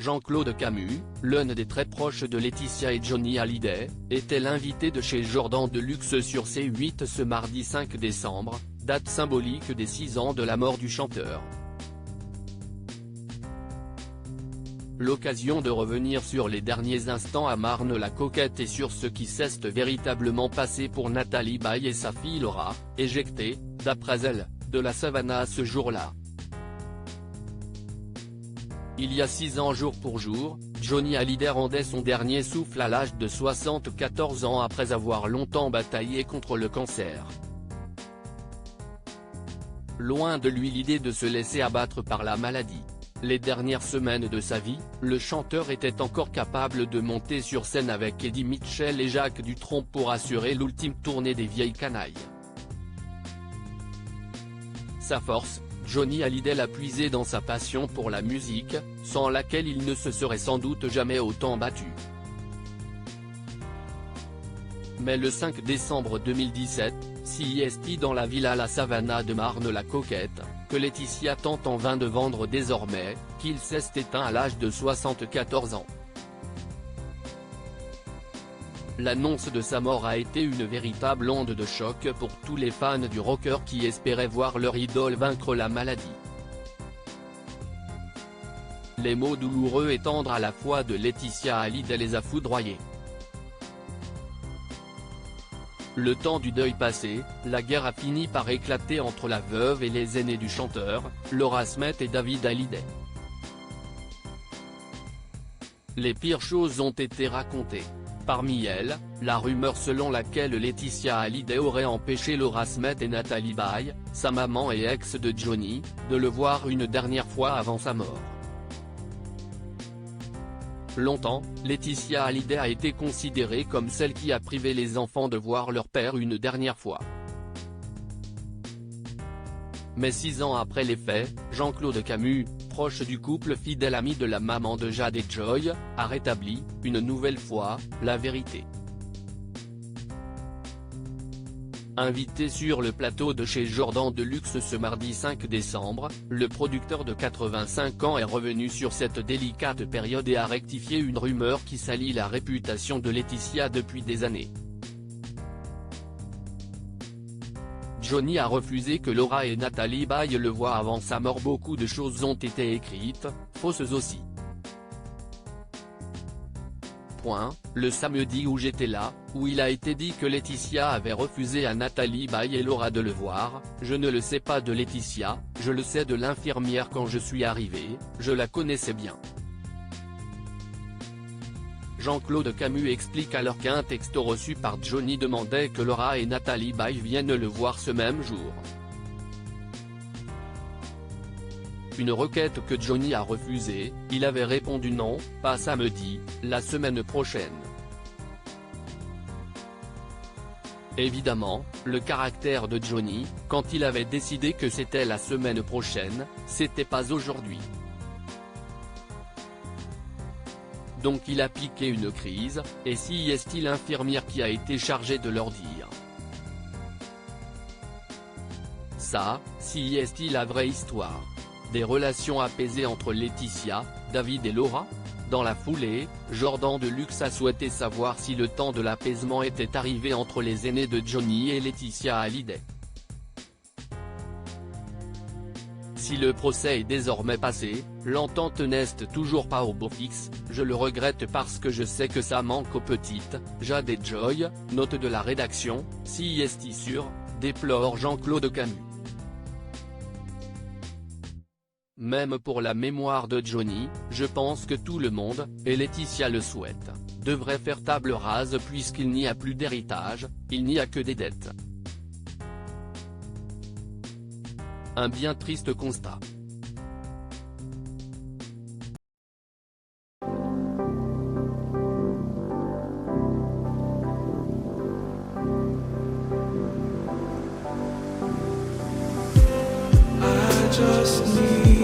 Jean-Claude Camus, l'un des très proches de Laetitia et Johnny Hallyday, était l'invité de chez Jordan Deluxe sur C8 ce mardi 5 décembre, date symbolique des 6 ans de la mort du chanteur. L'occasion de revenir sur les derniers instants à Marne-la-Coquette et sur ce qui s'est véritablement passé pour Nathalie Baye et sa fille Laura, éjectée, d'après elle, de la Savannah ce jour-là. Il y a 6 ans jour pour jour, Johnny Hallyday rendait son dernier souffle à l'âge de 74 ans après avoir longtemps bataillé contre le cancer. Loin de lui l'idée de se laisser abattre par la maladie. Les dernières semaines de sa vie, le chanteur était encore capable de monter sur scène avec Eddie Mitchell et Jacques Dutronc pour assurer l'ultime tournée des Vieilles Canailles. Sa force, Johnny Hallyday l'a puisée dans sa passion pour la musique, sans laquelle il ne se serait sans doute jamais autant battu. Mais le 5 décembre 2017, CIST dans la villa La Savannah de Marne-la-Coquette, que Laetitia tente en vain de vendre désormais, qu'il s'est éteint à l'âge de 74 ans. L'annonce de sa mort a été une véritable onde de choc pour tous les fans du rocker qui espéraient voir leur idole vaincre la maladie. Les mots douloureux et tendres à la fois de Laetitia Hallyday les a foudroyés. Le temps du deuil passé, la guerre a fini par éclater entre la veuve et les aînés du chanteur, Laura Smith et David Hallyday. Les pires choses ont été racontées. Parmi elles, la rumeur selon laquelle Laetitia Hallyday aurait empêché Laura Smith et Nathalie Baye, sa maman et ex de Johnny, de le voir une dernière fois avant sa mort. Longtemps, Laetitia Hallyday a été considérée comme celle qui a privé les enfants de voir leur père une dernière fois. Mais 6 ans après les faits, Jean-Claude Camus, proche du couple fidèle ami de la maman de Jade et Joy, a rétabli, une nouvelle fois, la vérité. Invité sur le plateau de chez Jordan Deluxe ce mardi 5 décembre, le producteur de 85 ans est revenu sur cette délicate période et a rectifié une rumeur qui salit la réputation de Laetitia depuis des années. Johnny a refusé que Laura et Nathalie Baye le voient avant sa mort. Beaucoup de choses ont été écrites, fausses aussi. Le samedi où j'étais là, où il a été dit que Laetitia avait refusé à Nathalie Baye et Laura de le voir, je ne le sais pas de Laetitia, je le sais de l'infirmière quand je suis arrivé, je la connaissais bien. Jean-Claude Camus explique alors qu'un texto reçu par Johnny demandait que Laura et Nathalie Baye viennent le voir ce même jour. Une requête que Johnny a refusée, il avait répondu non, pas samedi, la semaine prochaine. Évidemment, le caractère de Johnny, quand il avait décidé que c'était la semaine prochaine, c'était pas aujourd'hui. Donc il a piqué une crise, et si est-il l'infirmière qui a été chargée de leur dire ça, si est-il la vraie histoire. Des relations apaisées entre Laetitia, David et Laura? Dans la foulée, Jordan Deluxe a souhaité savoir si le temps de l'apaisement était arrivé entre les aînés de Johnny et Laetitia Hallyday. Si le procès est désormais passé, l'entente n'est toujours pas au beau fixe, je le regrette parce que je sais que ça manque aux petites, Jade et Joy, note de la rédaction, CIST sur, déplore Jean-Claude Camus. Même pour la mémoire de Johnny, je pense que tout le monde, et Laetitia le souhaite, devrait faire table rase puisqu'il n'y a plus d'héritage, il n'y a que des dettes. Un bien triste constat. I just need